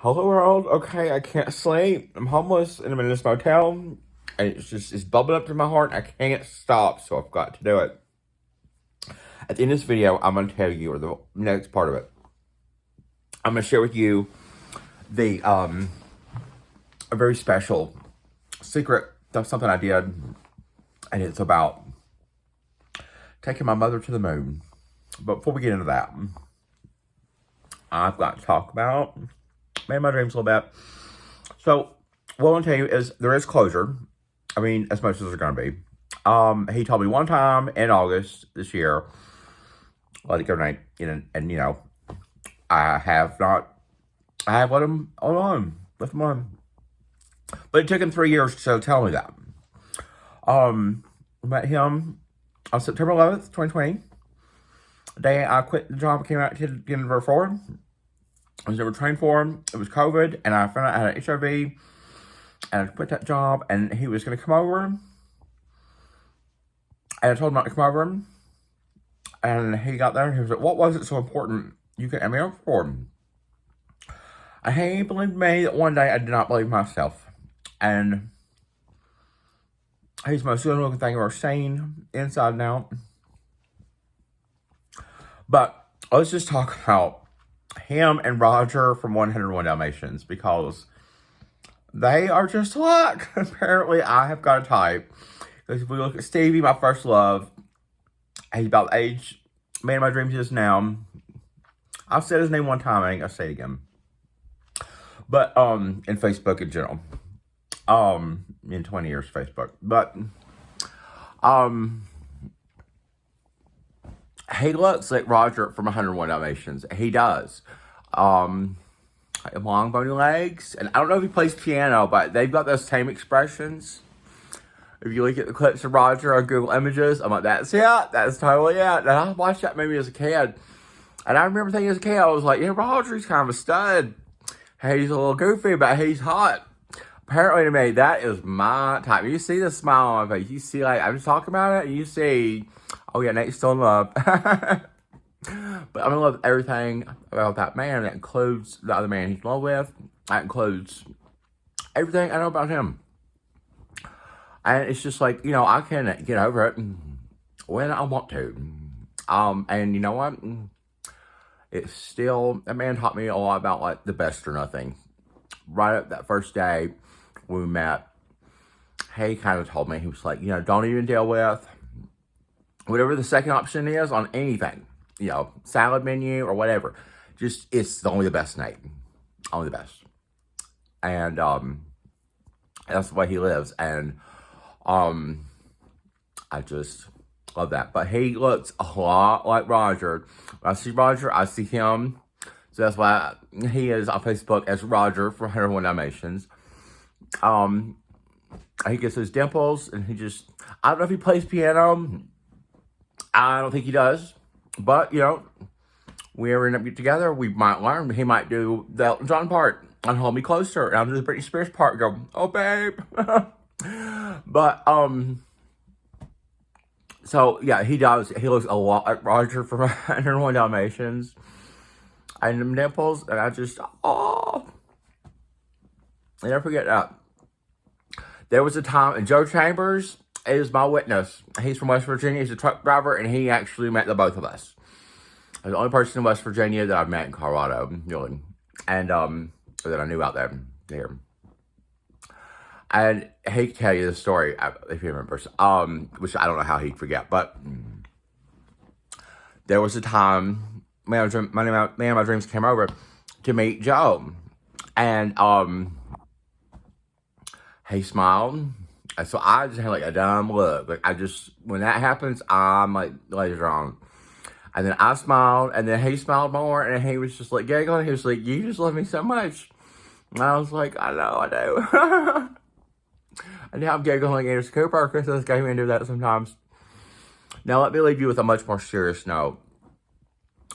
Hello world. Okay, I can't sleep. I'm homeless and I'm in this motel. And it's bubbling up to my heart. I can't stop, so I've got to do it. At the end of this video, I'm gonna tell you, or the next part of it, I'm gonna share with you the a very special secret of something I did, and it's about taking my mother to the moon. But before we get into that, I've got to talk about maybe my dreams a little bit. So what I want to tell you is there is closure. I mean, as much as there's going to be. He told me one time in August this year, let it go night, and I have let him left him on. But it took him 3 years to tell me that. Met him on September 11th, 2020. The day I quit the job, I came out to Denver for him. I was never trained for him. It was COVID, and I found out I had HIV, and I quit that job, and he was going to come over, and I told him not to come over, and he got there, and he was like, what was it so important you could have me over for him? And he believed me that one day I did not believe myself, and he's the most good-looking thing I've ever seen, inside and out. But let's just talk about him and Roger from 101 Dalmatians, because they are just alike. Apparently, I have got a type. Because if we look at Stevie, my first love, he's about the age man of my dreams is now. I've said his name one time, I ain't gonna say it again. But in Facebook in general. In 20 years Facebook. But he looks like Roger from 101 Dalmatians. He does. Long bony legs. And I don't know if he plays piano, but they've got those same expressions. If you look at the clips of Roger on Google Images, I'm like, that's it. That's totally it. And I watched that movie as a kid. And I remember thinking as a kid, I was like, yeah, Roger's kind of a stud. He's a little goofy, but he's hot. Apparently to me, that is my type. You see the smile on my face. You see, like, I'm just talking about it. And you see, oh yeah, Nate's still in love. But I'm in love with everything about that man. That includes the other man he's in love with. That includes everything I know about him. And it's just like, I can get over it when I want to. And you know what? It's still, that man taught me a lot about, like, the best or nothing. Right up that first day when we met, he kind of told me, he was like, don't even deal with whatever the second option is on anything. Salad menu or whatever. Just, it's only the best, Nate. Only the best. And, that's the way he lives. And, I just love that. But he looks a lot like Roger. When I see Roger, I see him. So that's why he is on Facebook as Roger from 101 Dalmatians. He gets his dimples, and I don't know if he plays piano. I don't think he does. But, we ever end up get together, we might learn. He might do the Elton John part and hold me closer. And I'll do the Britney Spears part and go, oh, babe. But, so, yeah, he does. He looks a lot like Roger from 101 Dalmatians. And them nipples, and I never forget that. There was a time, and Joe Chambers is my witness. He's from West Virginia. He's a truck driver, and he actually met the both of us. He's the only person in West Virginia that I've met in Colorado, really. And, that I knew out there. And he could tell you the story, if he remembers, which I don't know how he'd forget, but there was a time, man of my dreams came over to meet Joe, and he smiled, and so I just had like a dumb look. Like when that happens, I'm like laser on. And then I smiled, and then he smiled more, and he was just like giggling. He was like, "You just love me so much," and I was like, "I know, I do." And now I'm giggling like Anderson Cooper, because this guy can do that sometimes. Now let me leave you with a much more serious note.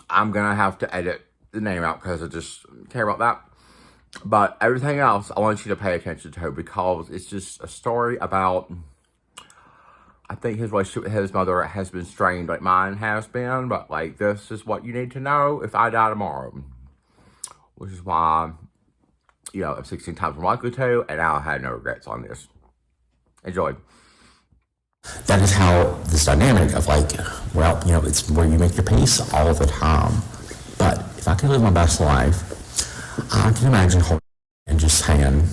I'm going to have to edit the name out because I just care about that. But everything else, I want you to pay attention to, because it's just a story about, I think his relationship with his mother has been strained like mine has been. But, like, this is what you need to know if I die tomorrow. Which is why of 16 times more likely to, and I had no regrets on this. Enjoy. That is how this dynamic of like, well, it's where you make your peace all the time. But if I could live my best life, I can imagine holding and just saying,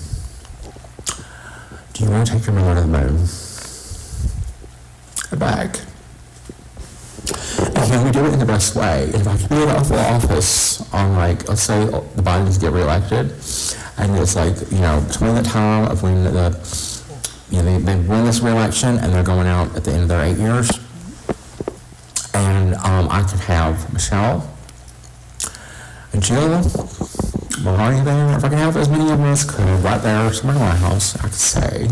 do you want to take your mother to the moon? Back. And can we do it in the best way? If I could be in the Oval Office on, like, let's say the Bidens get reelected, and it's like, between the time of when they win this reelection and they're going out at the end of their 8 years, and I could have Michelle and Jill, Melania there. If I can have as many of them as could right there somewhere in my house, I could say,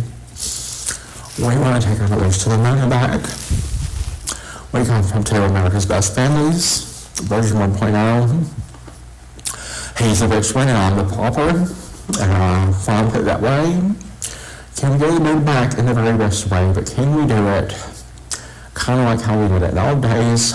we want to take our village to the moon and back. We come from two of America's best families, version 1.0. He's the rich one and I'm the pauper, and I finally put it that way. Can we go to the moon back in the very best way, but can we do it kind of like how we did it in the old days?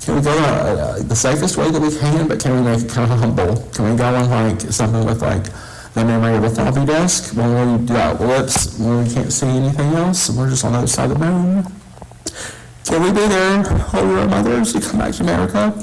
Can we go the safest way that we can, but can we make it kind of humble? Can we go on like something with like the memory of a floppy disk when we do our lips, when we can't see anything else, and we're just on the other side of the moon? Can we be there, hold our mothers to come back to America?